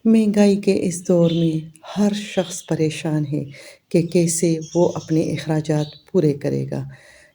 महंगाई के इस दौर में हर शख्स परेशान है कि कैसे वो अपने अखराजात पूरे करेगा।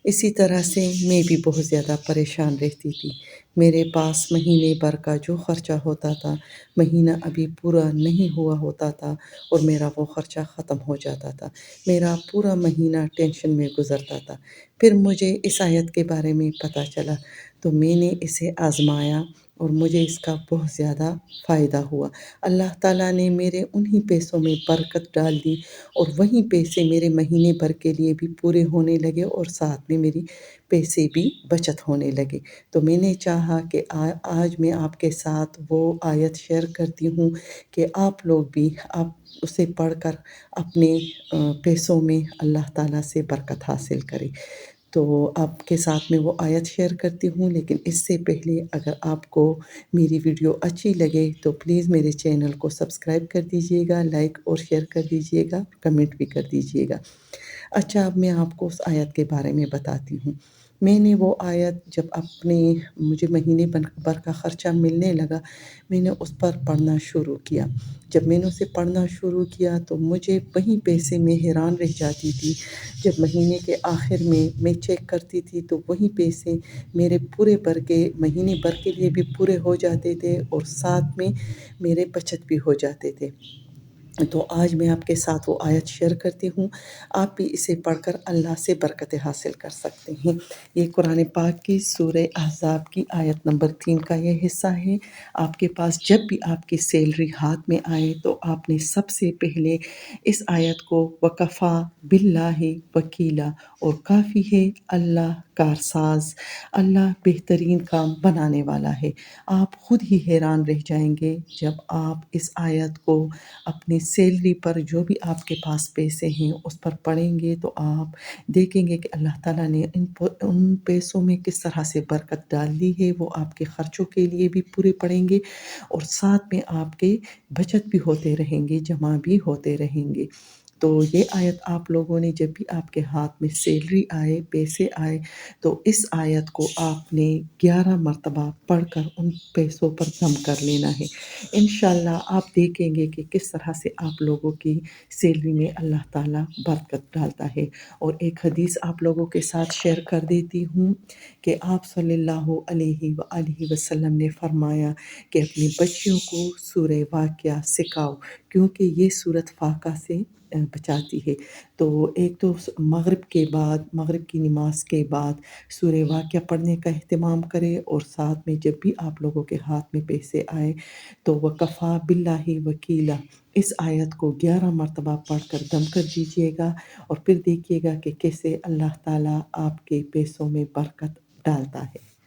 इसी तरह से मैं भी बहुत ज़्यादा परेशान रहती थी। मेरे पास महीने भर का जो खर्चा होता था, महीना अभी पूरा नहीं हुआ होता था और मेरा वो खर्चा ख़त्म हो जाता था। मेरा पूरा महीना टेंशन में गुज़रता था। फिर मुझे इस आयत के बारे में पता चला, तो मैंने इसे आज़माया और मुझे इसका बहुत ज़्यादा फ़ायदा हुआ। अल्लाह ताला ने मेरे उन्हीं पैसों में बरकत डाल दी और वहीं पैसे मेरे महीने भर के लिए भी पूरे होने लगे और साथ में मेरी पैसे भी बचत होने लगे। तो मैंने चाहा कि आज मैं आपके साथ वो आयत शेयर करती हूँ कि आप लोग भी आप उसे पढ़कर अपने पैसों में अल्लाह ताला से बरकत हासिल करें। तो आपके साथ में वो आयत शेयर करती हूँ, लेकिन इससे पहले अगर आपको मेरी वीडियो अच्छी लगे तो प्लीज़ मेरे चैनल को सब्सक्राइब कर दीजिएगा, लाइक और शेयर कर दीजिएगा, कमेंट भी कर दीजिएगा। अच्छा, अब मैं आपको उस आयत के बारे में बताती हूँ। मैंने वो आयत जब अपने मुझे महीने भर का खर्चा मिलने लगा, मैंने उस पर पढ़ना शुरू किया। जब मैंने उसे पढ़ना शुरू किया तो मुझे वहीं पैसे में हैरान रह जाती थी। जब महीने के आखिर में मैं चेक करती थी तो वहीं पैसे मेरे पूरे भर के महीने भर के लिए भी पूरे हो जाते थे और साथ में मेरे बचत भी हो जाते थे। तो आज मैं आपके साथ वो आयत शेयर करती हूँ। आप भी इसे पढ़कर अल्लाह से बरकतें हासिल कर सकते हैं। ये कुरान पाक की सूरह अहज़ाब की आयत नंबर 3 का ये हिस्सा है। आपके पास जब भी आपकी सैलरी हाथ में आए तो आपने सबसे पहले इस आयत को वकफ़ा बिल्लाहि वकीला और काफ़ी है अल्लाह कारसाज़, अल्लाह बेहतरीन काम बनाने वाला है। आप खुद ही हैरान रह जाएँगे जब आप इस आयत को अपनी सैलरी पर जो भी आपके पास पैसे हैं उस पर पड़ेंगे तो आप देखेंगे कि अल्लाह ताला ने उन पैसों में किस तरह से बरकत डाल दी है। वो आपके खर्चों के लिए भी पूरे पड़ेंगे और साथ में आपके बचत भी होते रहेंगे, जमा भी होते रहेंगे। तो ये आयत आप लोगों ने जब भी आपके हाथ में सैलरी आए, पैसे आए, तो इस आयत को आपने 11 मर्तबा पढ़कर उन पैसों पर दम कर लेना है। इंशाअल्लाह आप देखेंगे कि किस तरह से आप लोगों की सैलरी में अल्लाह ताला बरकत डालता है। और एक हदीस आप लोगों के साथ शेयर कर देती हूँ कि आप सल्लल्लाहु अलैहि वसल्लम ने फरमाया कि अपनी बच्चियों को सूरह वाक़िया सिखाओ, क्योंकि ये सूरत फाक़ा से बचाती है। तो एक तो मग़रिब के बाद, मग़रिब की नमाज़ के बाद सूरह वाक़िया पढ़ने का एहतमाम करें और साथ में जब भी आप लोगों के हाथ में पैसे आए तो वकफ़ा बिल्लाहि वकीला इस आयत को 11 मर्तबा पढ़कर दम कर दीजिएगा और फिर देखिएगा कि कैसे अल्लाह ताला आपके पैसों में बरकत डालता है।